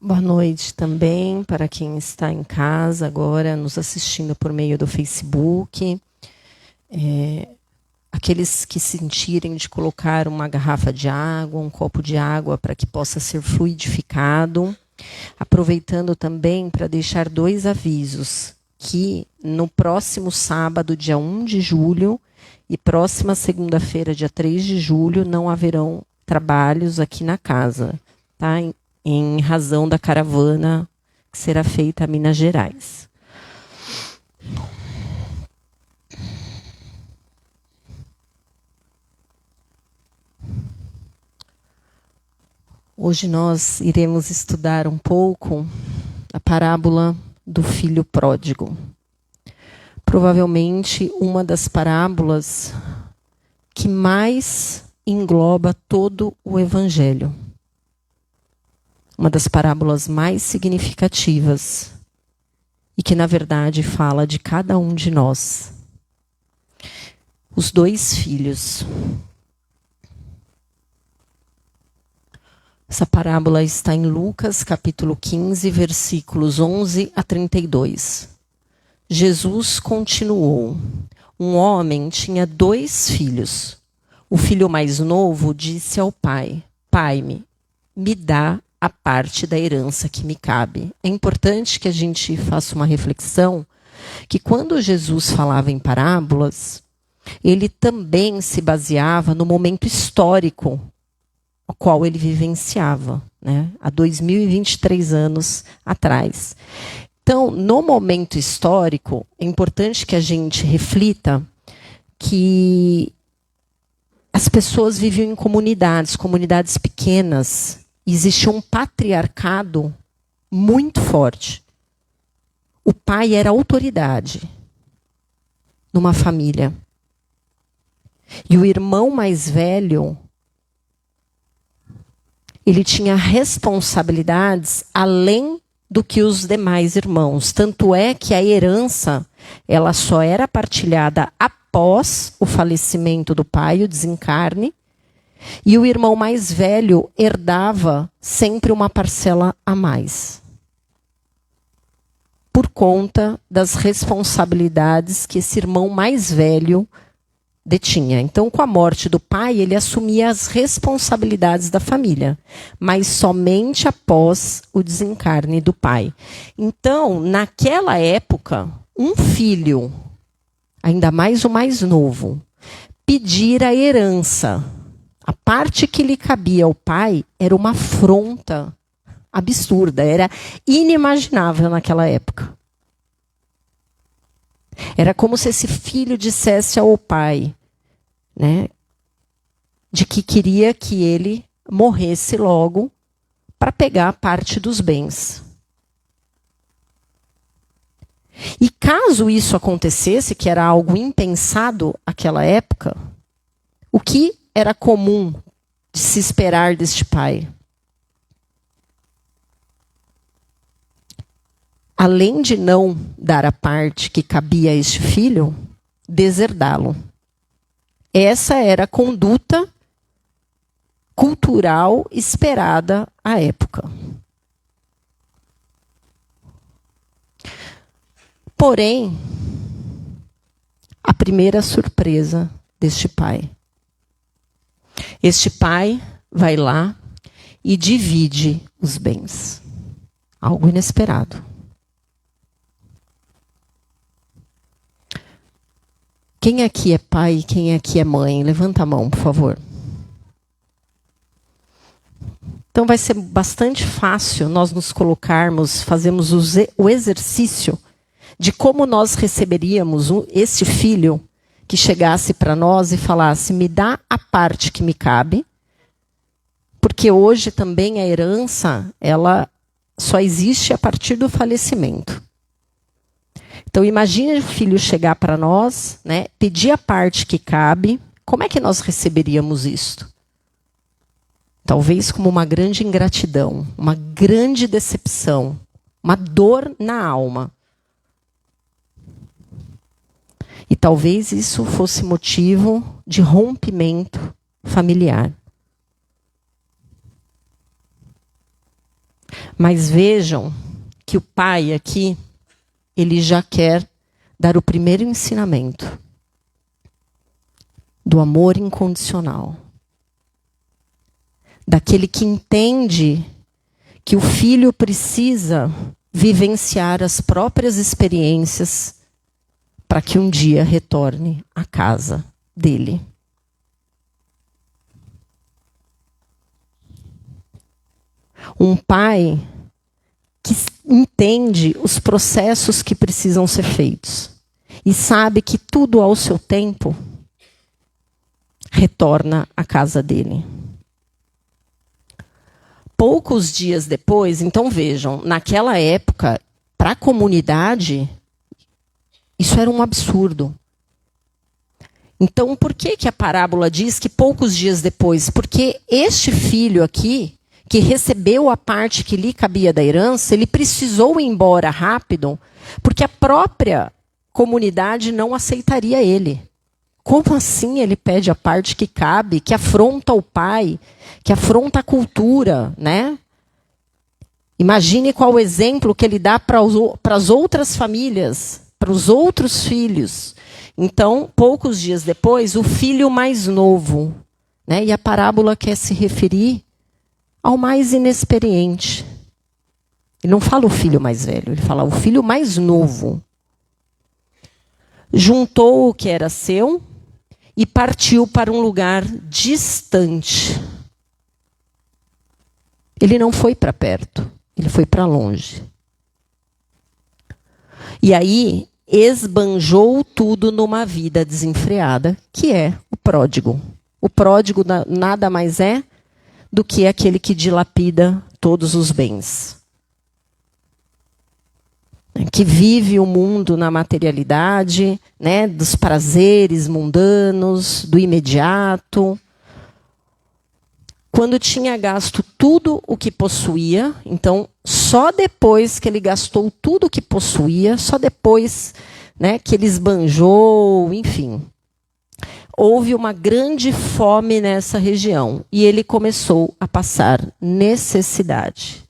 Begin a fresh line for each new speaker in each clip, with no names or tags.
Boa noite também para quem está em casa agora, nos assistindo por meio do Facebook. Aqueles que sentirem de colocar uma garrafa de água, um copo de água para que possa ser fluidificado. Aproveitando também para deixar 2 avisos, que no próximo sábado, dia 1 de julho, e próxima segunda-feira, dia 3 de julho, não haverão trabalhos aqui na casa, tá? Em razão da caravana que será feita a Minas Gerais. Hoje nós iremos estudar um pouco a parábola do filho pródigo. Provavelmente uma das parábolas que mais engloba todo o Evangelho. Uma das parábolas mais significativas e que, na verdade, fala de cada um de nós. Os 2 filhos. Essa parábola está em Lucas, capítulo 15, versículos 11 a 32. Jesus continuou. Um homem tinha 2 filhos. O filho mais novo disse ao pai: Pai, me dá a parte da herança que me cabe. É importante que a gente faça uma reflexão que quando Jesus falava em parábolas, ele também se baseava no momento histórico ao qual ele vivenciava, né? Há 2023 anos atrás. Então, no momento histórico, é importante que a gente reflita que as pessoas viviam em comunidades pequenas. Existia um patriarcado muito forte. O pai era autoridade numa família. E o irmão mais velho, ele tinha responsabilidades além do que os demais irmãos. Tanto é que a herança, ela só era partilhada após o falecimento do pai, o desencarne, e o irmão mais velho herdava sempre uma parcela a mais. Por conta das responsabilidades que esse irmão mais velho detinha. Então, com a morte do pai, ele assumia as responsabilidades da família, mas somente após o desencarne do pai. Então, naquela época, um filho, ainda mais o mais novo, pedir a herança, a parte que lhe cabia ao pai, era uma afronta absurda, era inimaginável naquela época. Era como se esse filho dissesse ao pai, né, de que queria que ele morresse logo para pegar a parte dos bens. E caso isso acontecesse, que era algo impensado naquela época, o que era comum de se esperar deste pai? Além de não dar a parte que cabia a este filho, deserdá-lo. Essa era a conduta cultural esperada à época. Porém, a primeira surpresa deste pai. Este pai vai lá e divide os bens. Algo inesperado. Quem aqui é pai e quem aqui é mãe? Levanta a mão, por favor. Então vai ser bastante fácil nós nos colocarmos, fazemos o exercício de como nós receberíamos esse filho que chegasse para nós e falasse: me dá a parte que me cabe, porque hoje também a herança, ela só existe a partir do falecimento. Então, imagine o filho chegar para nós, né, pedir a parte que cabe. Como é que nós receberíamos isto? Talvez como uma grande ingratidão, uma grande decepção, uma dor na alma. E talvez isso fosse motivo de rompimento familiar. Mas vejam que o pai aqui, ele já quer dar o primeiro ensinamento do amor incondicional. Daquele que entende que o filho precisa vivenciar as próprias experiências para que um dia retorne à casa dele. Um pai que entende os processos que precisam ser feitos e sabe que tudo ao seu tempo retorna à casa dele. Poucos dias depois, então vejam, naquela época, para a comunidade, isso era um absurdo. Então, por que a parábola diz que poucos dias depois? Porque este filho aqui, que recebeu a parte que lhe cabia da herança, ele precisou ir embora rápido, porque a própria comunidade não aceitaria ele. Como assim ele pede a parte que cabe, que afronta o pai, que afronta a cultura, né? Imagine qual o exemplo que ele dá para as outras famílias, para os outros filhos. Então, poucos dias depois, o filho mais novo, né? E a parábola quer se referir ao mais inexperiente. Ele não fala o filho mais velho, ele fala o filho mais novo. Juntou o que era seu e partiu para um lugar distante. Ele não foi para perto, ele foi para longe. E aí esbanjou tudo numa vida desenfreada, que é o pródigo. O pródigo nada mais é do que aquele que dilapida todos os bens. Que vive o mundo na materialidade, né, dos prazeres mundanos, do imediato. Quando tinha gasto tudo o que possuía, então só depois que ele gastou tudo o que possuía, só depois, né, que ele esbanjou, enfim, houve uma grande fome nessa região e ele começou a passar necessidade.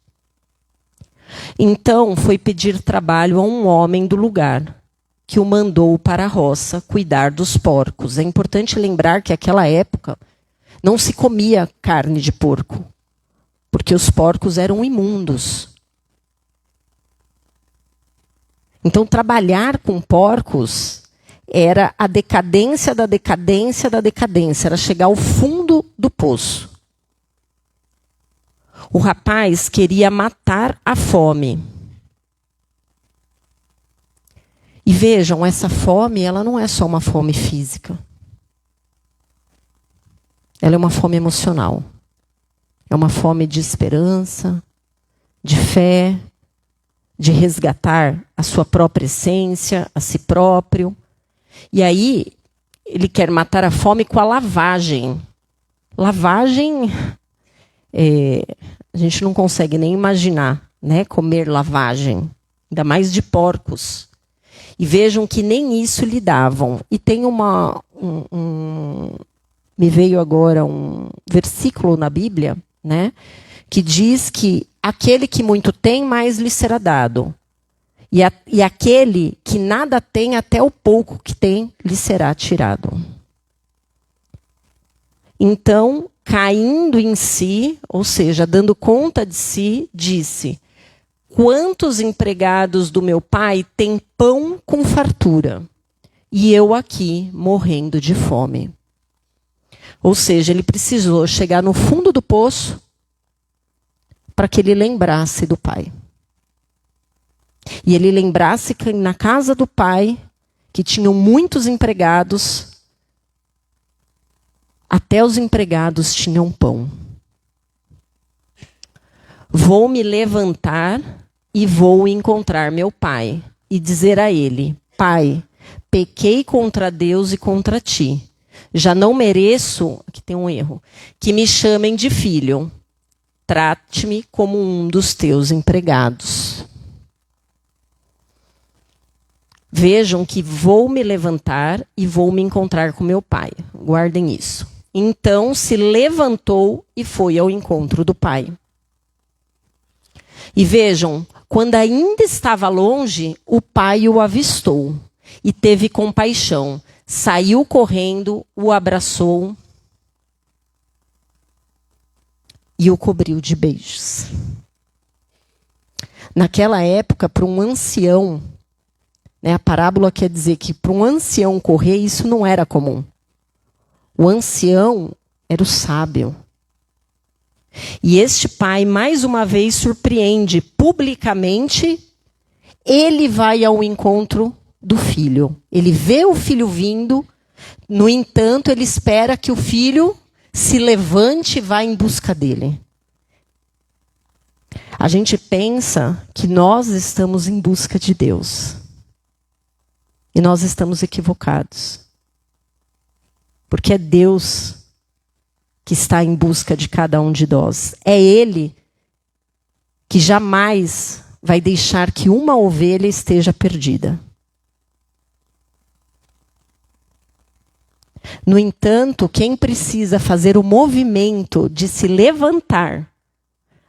Então foi pedir trabalho a um homem do lugar, que o mandou para a roça cuidar dos porcos. É importante lembrar que naquela época não se comia carne de porco, porque os porcos eram imundos. Então trabalhar com porcos era a decadência da decadência da decadência, era chegar ao fundo do poço. O rapaz queria matar a fome. E vejam, essa fome, ela não é só uma fome física. Ela é uma fome emocional. É uma fome de esperança, de fé, de resgatar a sua própria essência, a si próprio. E aí, ele quer matar a fome com a lavagem. Lavagem, a gente não consegue nem imaginar, né, comer lavagem, ainda mais de porcos. E vejam que nem isso lhe davam. E tem me veio agora um versículo na Bíblia, né, que diz que aquele que muito tem, mais lhe será dado. E aquele que nada tem, até o pouco que tem, lhe será tirado. Então, caindo em si, ou seja, dando conta de si, disse: quantos empregados do meu pai têm pão com fartura, e eu aqui morrendo de fome? Ou seja, ele precisou chegar no fundo do poço para que ele lembrasse do pai. E ele lembrasse que na casa do pai, que tinham muitos empregados, até os empregados tinham pão. Vou me levantar e vou encontrar meu pai e dizer a ele: Pai, pequei contra Deus e contra ti. Já não mereço, aqui tem um erro, que me chamem de filho. Trate-me como um dos teus empregados. Vejam que vou me levantar e vou me encontrar com meu pai. Guardem isso. Então se levantou e foi ao encontro do pai. E vejam, quando ainda estava longe, o pai o avistou e teve compaixão. Saiu correndo, o abraçou e o cobriu de beijos. Naquela época, para um ancião, a parábola quer dizer que para um ancião correr, isso não era comum. O ancião era o sábio. E este pai, mais uma vez, surpreende publicamente. Ele vai ao encontro do filho. Ele vê o filho vindo. No entanto, ele espera que o filho se levante e vá em busca dele. A gente pensa que nós estamos em busca de Deus. E nós estamos equivocados. Porque é Deus que está em busca de cada um de nós. É Ele que jamais vai deixar que uma ovelha esteja perdida. No entanto, quem precisa fazer o movimento de se levantar,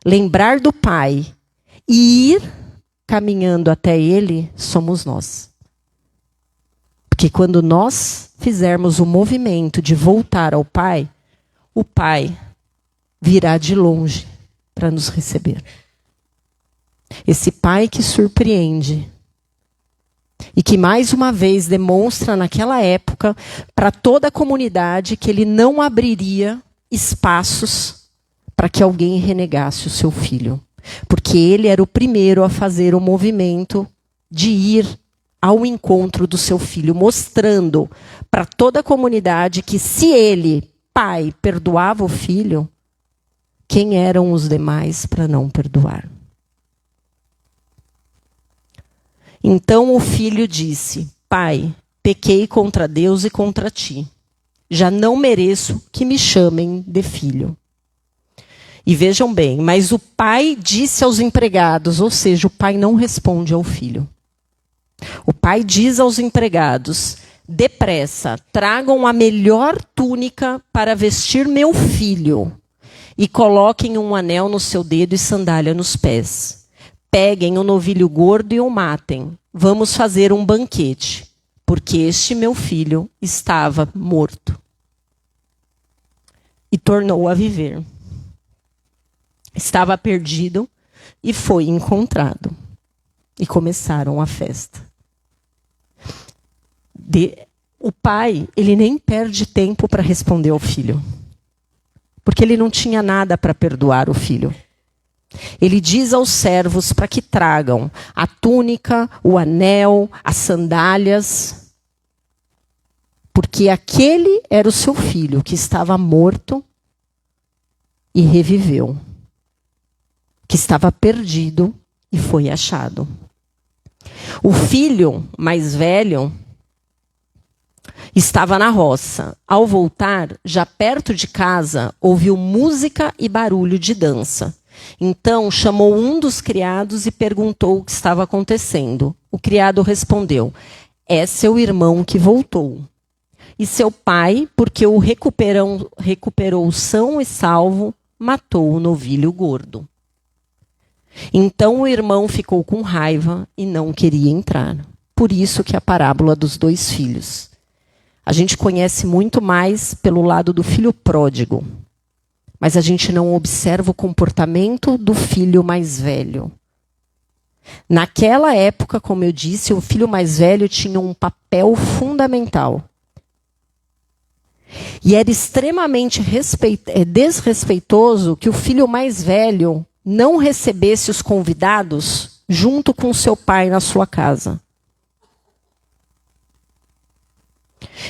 lembrar do Pai e ir caminhando até Ele, somos nós. Porque quando nós fizermos o movimento de voltar ao Pai, o Pai virá de longe para nos receber. Esse Pai que surpreende e que mais uma vez demonstra naquela época para toda a comunidade que ele não abriria espaços para que alguém renegasse o seu filho. Porque ele era o primeiro a fazer o movimento de ir ao encontro do seu filho, mostrando para toda a comunidade que se ele, pai, perdoava o filho, quem eram os demais para não perdoar? Então o filho disse: Pai, pequei contra Deus e contra ti. Já não mereço que me chamem de filho. E vejam bem, mas o pai disse aos empregados, ou seja, o pai não responde ao filho. O pai diz aos empregados: depressa, tragam a melhor túnica para vestir meu filho e coloquem um anel no seu dedo e sandália nos pés. Peguem o novilho gordo e o matem. Vamos fazer um banquete, porque este meu filho estava morto e tornou a viver. Estava perdido e foi encontrado. E começaram a festa. O pai, ele nem perde tempo para responder ao filho. Porque ele não tinha nada para perdoar o filho. Ele diz aos servos para que tragam a túnica, o anel, as sandálias. Porque aquele era o seu filho que estava morto e reviveu. Que estava perdido e foi achado. O filho mais velho estava na roça. Ao voltar, já perto de casa, ouviu música e barulho de dança. Então chamou um dos criados e perguntou o que estava acontecendo. O criado respondeu: é seu irmão que voltou. E seu pai, porque o recuperou são e salvo, matou o novilho gordo. Então o irmão ficou com raiva e não queria entrar. Por isso que a parábola dos 2 filhos. A gente conhece muito mais pelo lado do filho pródigo. Mas a gente não observa o comportamento do filho mais velho. Naquela época, como eu disse, o filho mais velho tinha um papel fundamental. E era extremamente desrespeitoso que o filho mais velho não recebesse os convidados junto com seu pai na sua casa.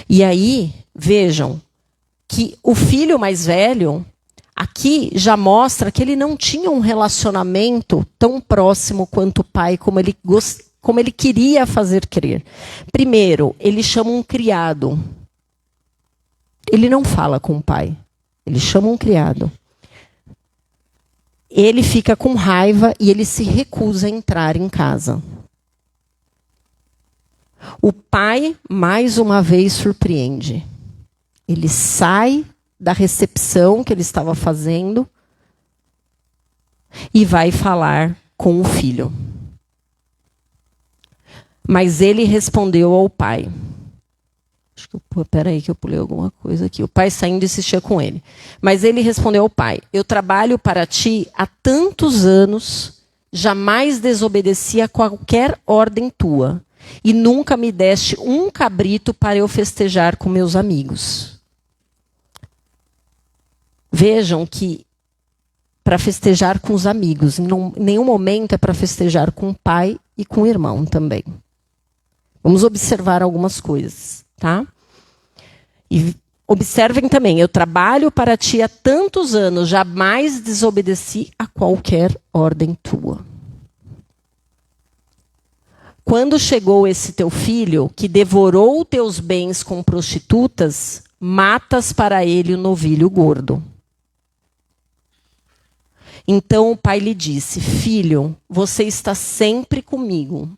E aí, vejam, que o filho mais velho, aqui já mostra que ele não tinha um relacionamento tão próximo quanto o pai, como ele queria fazer crer. Primeiro, ele chama um criado. Ele não fala com o pai. Ele chama um criado. Ele fica com raiva e ele se recusa a entrar em casa. O pai, mais uma vez, surpreende. Ele sai da recepção que ele estava fazendo e vai falar com o filho. Mas ele respondeu ao pai. Peraí que eu pulei alguma coisa aqui. O pai saindo insistia com ele. Mas ele respondeu ao pai: eu trabalho para ti há tantos anos, jamais desobedeci a qualquer ordem tua, e nunca me deste um cabrito para eu festejar com meus amigos. Vejam que para festejar com os amigos, em nenhum momento é para festejar com o pai e com o irmão também. Vamos observar algumas coisas, tá? E observem também, eu trabalho para ti há tantos anos, jamais desobedeci a qualquer ordem tua. Quando chegou esse teu filho, que devorou teus bens com prostitutas, matas para ele o novilho gordo. Então o pai lhe disse: filho, você está sempre comigo,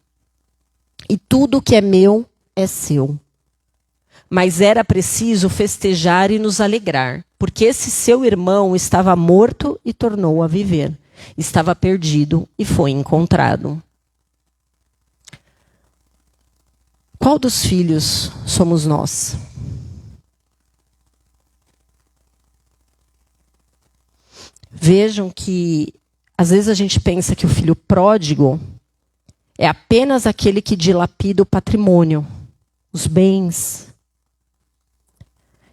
e tudo que é meu é seu. Mas era preciso festejar e nos alegrar, porque esse seu irmão estava morto e tornou a viver. Estava perdido e foi encontrado. Qual dos filhos somos nós? Vejam que, às vezes a gente pensa que o filho pródigo é apenas aquele que dilapida o patrimônio, os bens.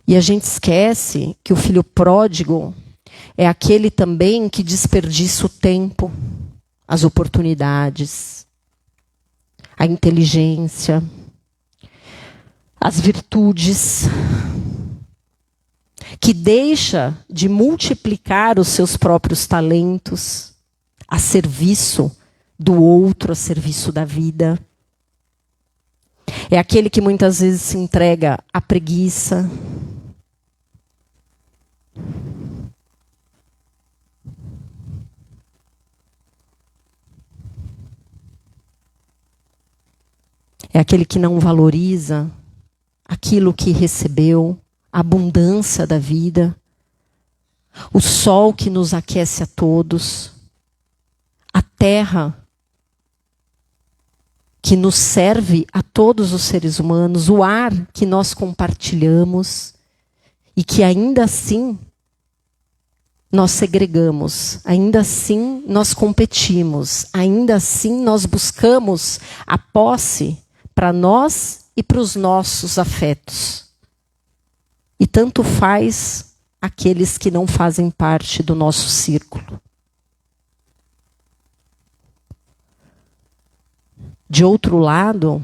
E a gente esquece que o filho pródigo é aquele também que desperdiça o tempo, as oportunidades, a inteligência, as virtudes, que deixa de multiplicar os seus próprios talentos a serviço do outro, a serviço da vida. É aquele que muitas vezes se entrega à preguiça. É aquele que não valoriza aquilo que recebeu, a abundância da vida, o sol que nos aquece a todos, a terra que nos serve a todos os seres humanos, o ar que nós compartilhamos e que ainda assim nós segregamos, ainda assim nós competimos, ainda assim nós buscamos a posse para nós e para os nossos afetos. E tanto faz aqueles que não fazem parte do nosso círculo. De outro lado,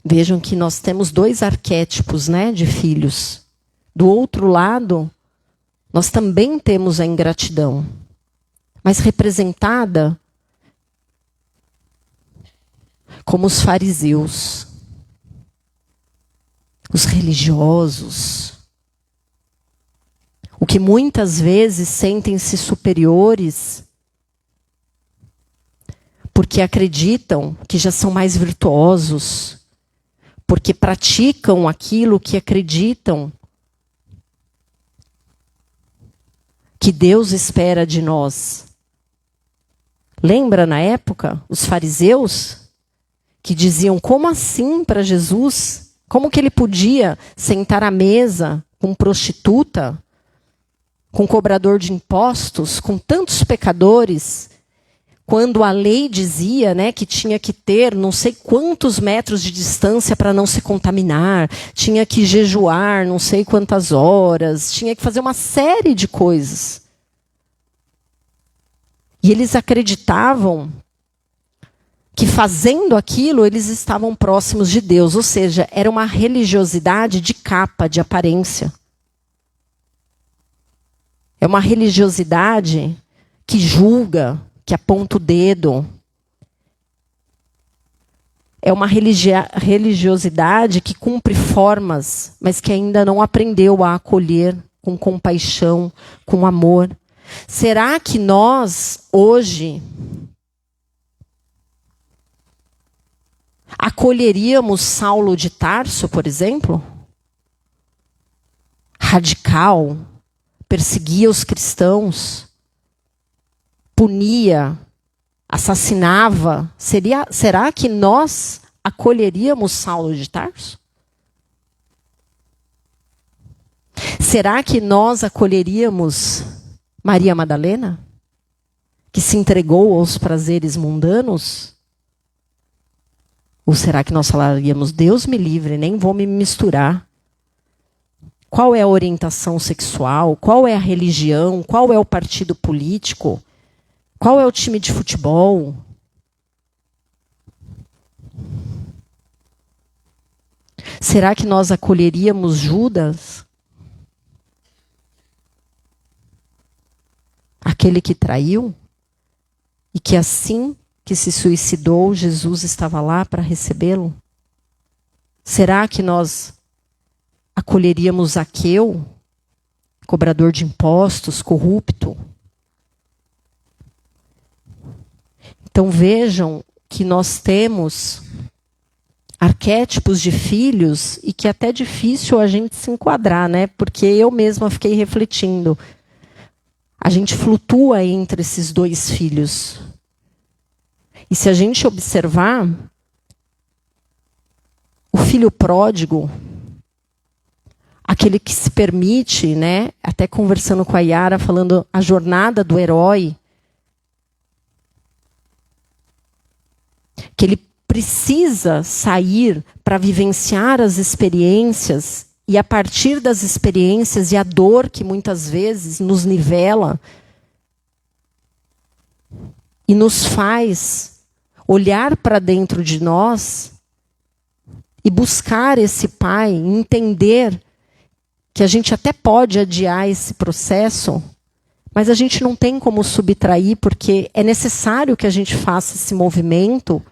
vejam que nós temos dois arquétipos, né, de filhos. Do outro lado, nós também temos a ingratidão, mas representada como os fariseus, os religiosos, o que muitas vezes sentem-se superiores porque acreditam que já são mais virtuosos, porque praticam aquilo que acreditam que Deus espera de nós. Lembra na época os fariseus que diziam: como assim para Jesus? Como que ele podia sentar à mesa com prostituta, com cobrador de impostos, com tantos pecadores, quando a lei dizia, né, que tinha que ter não sei quantos metros de distância para não se contaminar, tinha que jejuar não sei quantas horas, tinha que fazer uma série de coisas. E eles acreditavam que fazendo aquilo eles estavam próximos de Deus, ou seja, era uma religiosidade de capa, de aparência. É uma religiosidade que julga, que aponta o dedo. É uma religiosidade que cumpre formas, mas que ainda não aprendeu a acolher com compaixão, com amor. Será que nós, hoje, acolheríamos Saulo de Tarso, por exemplo? Radical, perseguia os cristãos, punia assassinava, será que nós acolheríamos Saulo de Tarso? Será que nós acolheríamos Maria Madalena, que se entregou aos prazeres mundanos? Ou será que nós falaríamos, Deus me livre, nem vou me misturar? Qual é a orientação sexual? Qual é a religião? Qual é o partido político? Qual é o time de futebol? Será que nós acolheríamos Judas? Aquele que traiu? E que assim que se suicidou, Jesus estava lá para recebê-lo? Será que nós acolheríamos Zaqueu, cobrador de impostos, corrupto? Então vejam que nós temos arquétipos de filhos e que é até difícil a gente se enquadrar, né? Porque eu mesma fiquei refletindo. A gente flutua entre esses dois filhos. E se a gente observar, o filho pródigo, aquele que se permite, né? Até conversando com a Yara, falando a jornada do herói, que ele precisa sair para vivenciar as experiências, e a partir das experiências e a dor que muitas vezes nos nivela e nos faz olhar para dentro de nós e buscar esse pai, entender que a gente até pode adiar esse processo, mas a gente não tem como subtrair, porque é necessário que a gente faça esse movimento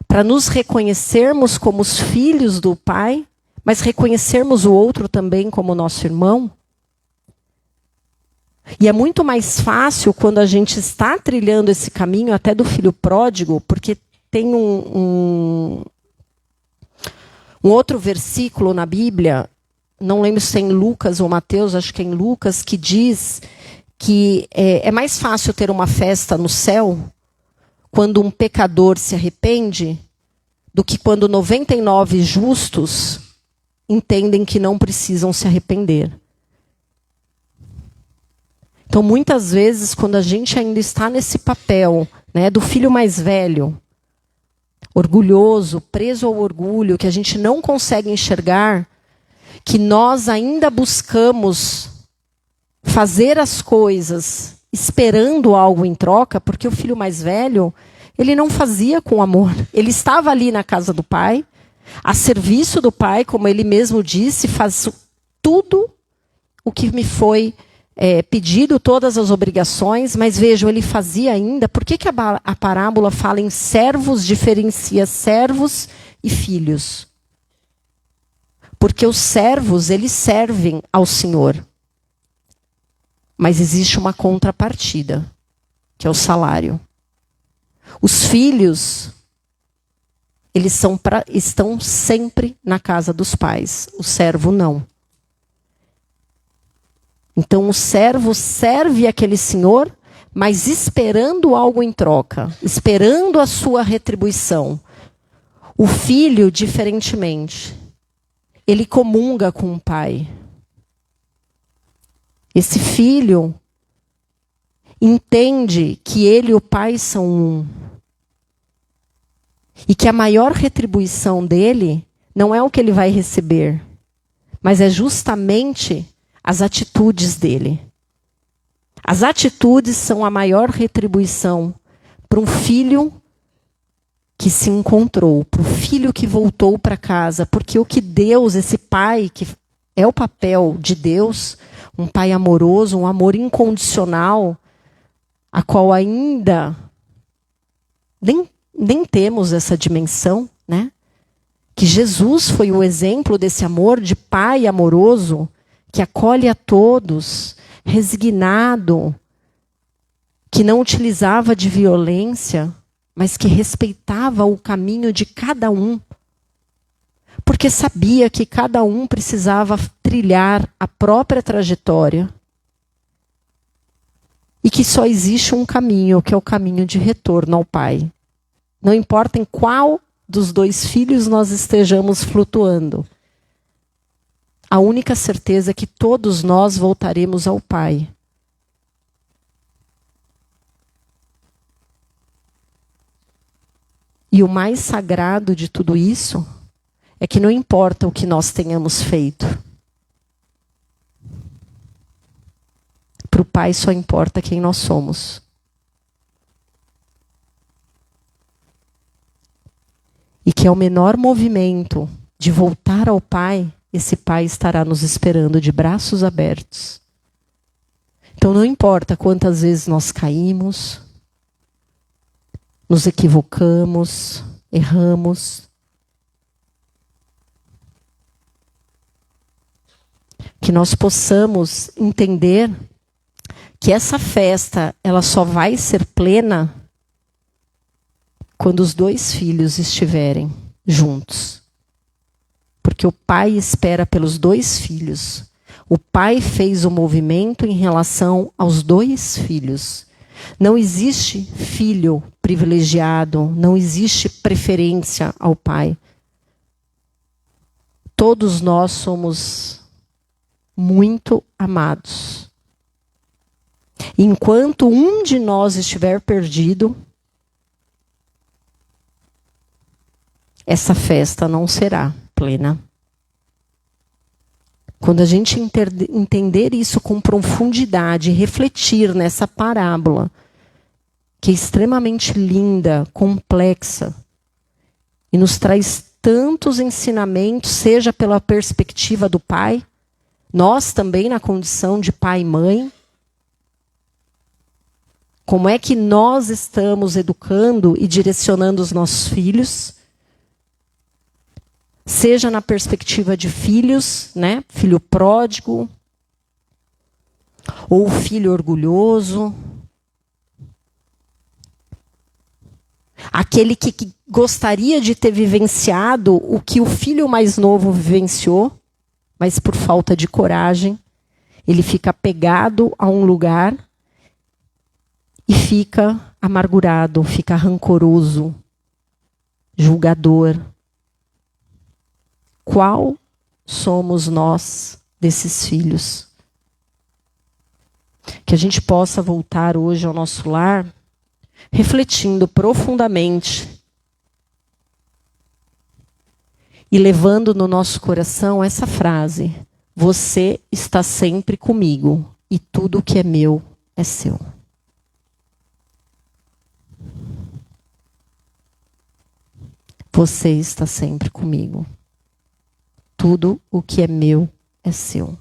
para nos reconhecermos como os filhos do pai, mas reconhecermos o outro também como nosso irmão. E é muito mais fácil quando a gente está trilhando esse caminho até do filho pródigo, porque tem um outro versículo na Bíblia, não lembro se é em Lucas ou Mateus, acho que é em Lucas, que diz que é mais fácil ter uma festa no céu quando um pecador se arrepende do que quando 99 justos entendem que não precisam se arrepender. Então, muitas vezes, quando a gente ainda está nesse papel, né, do filho mais velho, orgulhoso, preso ao orgulho, que a gente não consegue enxergar, que nós ainda buscamos fazer as coisas esperando algo em troca, porque o filho mais velho, ele não fazia com amor. Ele estava ali na casa do pai, a serviço do pai, como ele mesmo disse, faço tudo o que me foi pedido, todas as obrigações, mas vejam, ele fazia ainda. Por que a parábola fala em servos, diferencia servos e filhos? Porque os servos, eles servem ao Senhor. Mas existe uma contrapartida, que é o salário. Os filhos, eles estão sempre na casa dos pais. O servo não. Então o servo serve aquele senhor, mas esperando algo em troca, esperando a sua retribuição. O filho, diferentemente, ele comunga com o pai. Esse filho entende que ele e o pai são um. E que a maior retribuição dele não é o que ele vai receber, mas é justamente as atitudes dele. As atitudes são a maior retribuição para um filho que se encontrou, para o filho que voltou para casa, porque o que Deus, esse pai, que é o papel de Deus, um pai amoroso, um amor incondicional, a qual ainda nem temos essa dimensão, né? Que Jesus foi o exemplo desse amor de pai amoroso, que acolhe a todos, resignado, que não utilizava de violência, mas que respeitava o caminho de cada um, porque sabia que cada um precisava trilhar a própria trajetória e que só existe um caminho, que é o caminho de retorno ao Pai. Não importa em qual dos dois filhos nós estejamos flutuando. A única certeza é que todos nós voltaremos ao Pai. E o mais sagrado de tudo isso é que não importa o que nós tenhamos feito. Para o Pai só importa quem nós somos. E que ao menor movimento de voltar ao Pai, esse Pai estará nos esperando de braços abertos. Então não importa quantas vezes nós caímos, nos equivocamos, erramos. Que nós possamos entender que essa festa, ela só vai ser plena quando os dois filhos estiverem juntos. Porque o Pai espera pelos dois filhos. O Pai fez o movimento em relação aos dois filhos. Não existe filho privilegiado, não existe preferência ao Pai. Todos nós somos muito amados. Enquanto um de nós estiver perdido, essa festa não será plena. Quando a gente entender isso com profundidade, refletir nessa parábola, que é extremamente linda, complexa, e nos traz tantos ensinamentos, seja pela perspectiva do Pai, nós também na condição de pai e mãe, como é que nós estamos educando e direcionando os nossos filhos, seja na perspectiva de filhos, né? Filho pródigo, ou filho orgulhoso, aquele que gostaria de ter vivenciado o que o filho mais novo vivenciou, mas por falta de coragem, ele fica apegado a um lugar e fica amargurado, fica rancoroso, julgador. Qual somos nós desses filhos? Que a gente possa voltar hoje ao nosso lar refletindo profundamente e levando no nosso coração essa frase: você está sempre comigo e tudo que é meu é seu. Você está sempre comigo. Tudo o que é meu é seu.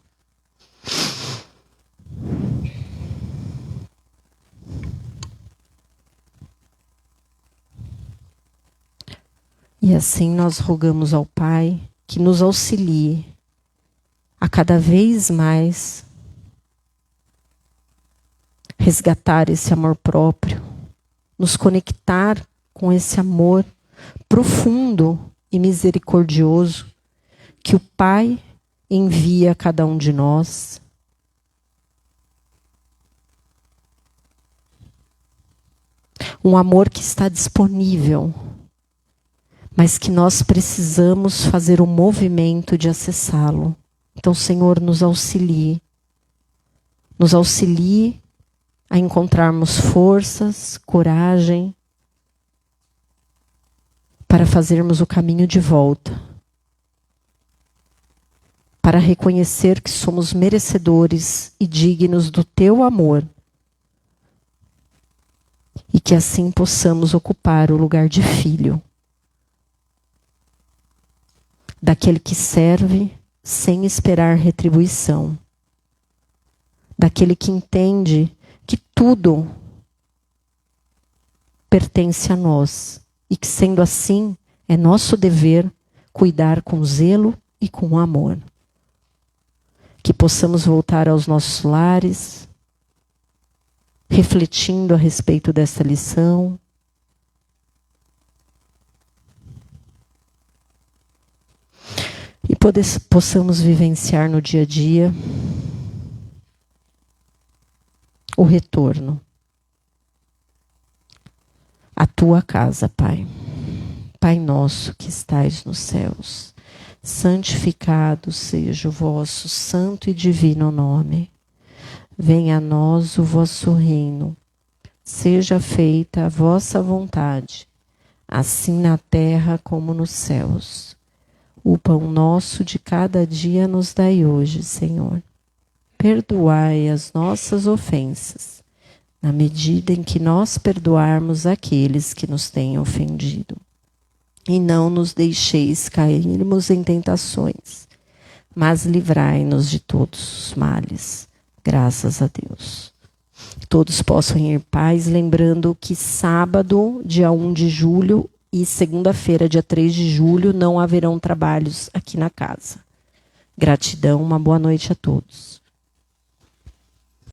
E assim nós rogamos ao Pai que nos auxilie a cada vez mais resgatar esse amor próprio, nos conectar com esse amor profundo e misericordioso que o Pai envia a cada um de nós. Um amor que está disponível, mas que nós precisamos fazer o movimento de acessá-lo. Então, Senhor, nos auxilie. Nos auxilie a encontrarmos forças, coragem, para fazermos o caminho de volta. Para reconhecer que somos merecedores e dignos do Teu amor. E que assim possamos ocupar o lugar de filho. Daquele que serve sem esperar retribuição. Daquele que entende que tudo pertence a nós. E que, sendo assim, é nosso dever cuidar com zelo e com amor. Que possamos voltar aos nossos lares, refletindo a respeito desta lição. E possamos vivenciar no dia a dia o retorno à tua casa, Pai. Pai nosso que estais nos céus, santificado seja o vosso santo e divino nome. Venha a nós o vosso reino. Seja feita a vossa vontade, assim na terra como nos céus. O pão nosso de cada dia nos dai hoje, Senhor. Perdoai as nossas ofensas, na medida em que nós perdoarmos aqueles que nos têm ofendido. E não nos deixeis cairmos em tentações, mas livrai-nos de todos os males. Graças a Deus. Todos possam ir em paz, lembrando que sábado, dia 1 de julho, e segunda-feira, dia 3 de julho, não haverão trabalhos aqui na casa. Gratidão, uma boa noite a todos.